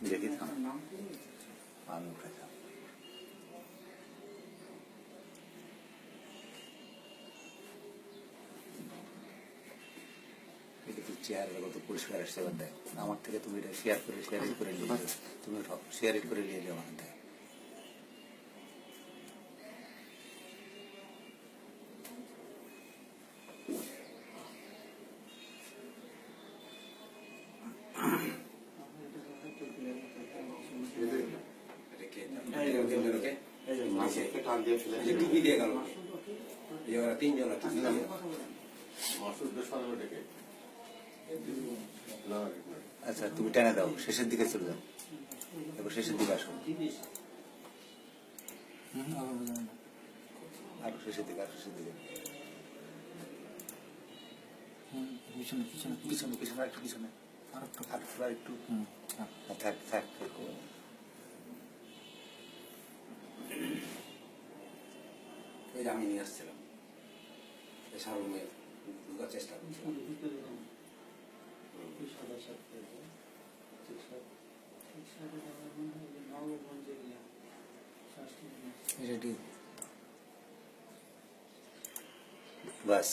দেখি থাম আমি উঠে থাম চেয়ার কত পরিষ্কার আসছে এবার দেখ আমার থেকে তুমি এটা শেয়ার করে নিয়ে যাও তুমি শেয়ার করে নিয়ে যাও আমার দেখ আচ্ছা তুমি টেনে দাও শেষের দিকে চলে যাও এবার শেষের দিকে আসো আরো শেষের দিকে পিছনে পিছনে পিছনে পিছনে একটু পিছনে আর একটু থাক থাক এই যে আমি নিয়ে আসছিলাম সারুমে ঢুকার চেষ্টা করছিলাম বাস